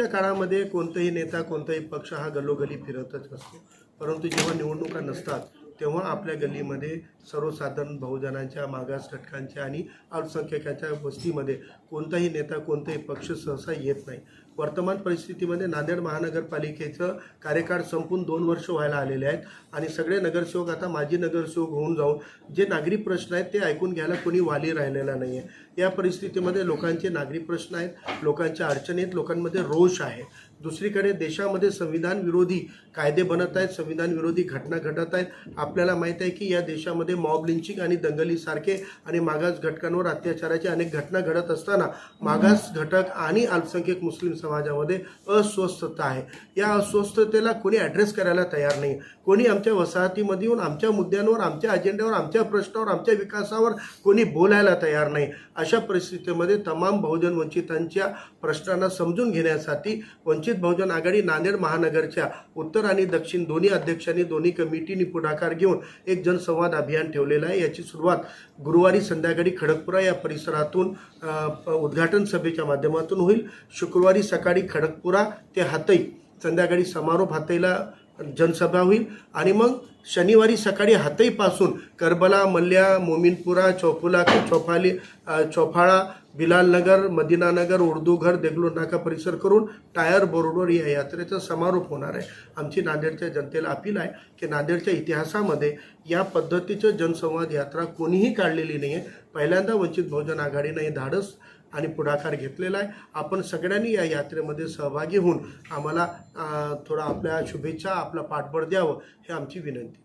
निवडणुकीच्या काळामध्ये कोणताही नेता कोणताही पक्ष हा गल्लोगल्ली फिरतच असतो, परंतु जेव्हा निवडणुका नसतात तेव्हा आपल्या गल्लीमध्ये सर्वसाधारण बहुजनांच्या, मागास घटकांच्या आणि अल्पसंख्याकांच्या वस्तीमध्ये कोणताही नेता कोणताही पक्ष सहसा येत नाही. वर्तमान परिस्थितीमध्ये नांदेड महानगरपालिकेचं कार्यकाळ संपून 2 वर्ष व्हायला आलेले आहेत आणि सगळे नगरसेवक आता माजी नगरसेवक होऊन जाऊन जे नागरी प्रश्न आहेत ते ऐकून घ्यायला कोणी वाली राहिलेला नाही आहे. या परिस्थितीमध्ये लोकांचे नागरी प्रश्न आहेत, लोकांच्या अडचणी आहेत, लोकांमध्ये रोष आहे. दुसरीकडे देशामध्ये संविधान विरोधी कायदे बनत आहेत, संविधान विरोधी घटना घडत आहेत. आपल्याला माहीत आहे की या देशामध्ये मॉब लिंचिंग आणि दंगलीसारखे आणि मागास घटकांवर अत्याचाराच्या अनेक घटना घडत असताना मागास घटक आणि अल्पसंख्याक मुस्लिम समाजामध्ये अस्वस्थता आहे. या अस्वस्थतेला कोणी ॲड्रेस करायला तयार नाही. कोणी आमच्या वसाहतीमध्ये येऊन आमच्या मुद्द्यांवर, आमच्या अजेंड्यावर, आमच्या प्रश्नावर, आमच्या विकासावर कोणी बोलायला तयार नाही. अशा परिस्थितीमध्ये तमाम बहुजन वंचितांच्या प्रश्नांना समजून घेण्यासाठी वंचित बहुजन आघाडी नांदेड महानगरच्या उत्तर आणि दक्षिण दोन्ही अध्यक्षांनी, दोन्ही कमिटीनी पुढाकार घेऊन एक जनसंवाद अभियान ठेवलेलं आहे. याची सुरुवात गुरुवारी संध्याकाळी खडकपुरा या परिसरातून उद्घाटन सभेच्या माध्यमातून होईल. शुक्रवारी सकाळी खडकपुरा ते हातई, संध्याकाळी समारोप हातईला जनसभा होईल आणि मग शनिवारी सकाळी हातईपासून करबला, मल्ल्या, मोमीनपुरा, चौफाळा, बिलालनगर, मदिनानगर, उर्दूघर, देगलूर नाका परिसर करून टायर बोर्डवर या यात्रेचा समारोप होणार आहे. आमची नांदेडच्या जनतेला अपील आहे की नांदेडच्या इतिहासामध्ये या पद्धतीचं जनसंवाद यात्रा कोणीही काढलेली नाही आहे. पहिल्यांदा वंचित बहुजन आघाडीनं हे धाडस आणि पुढाकार घेतलेला आहे. आपण सगळ्यांनी या यात्रेमध्ये सहभागी होऊन आम्हाला थोडा आपल्या शुभेच्छा, आपला पाठबळ द्यावं, हे आमची विनंती.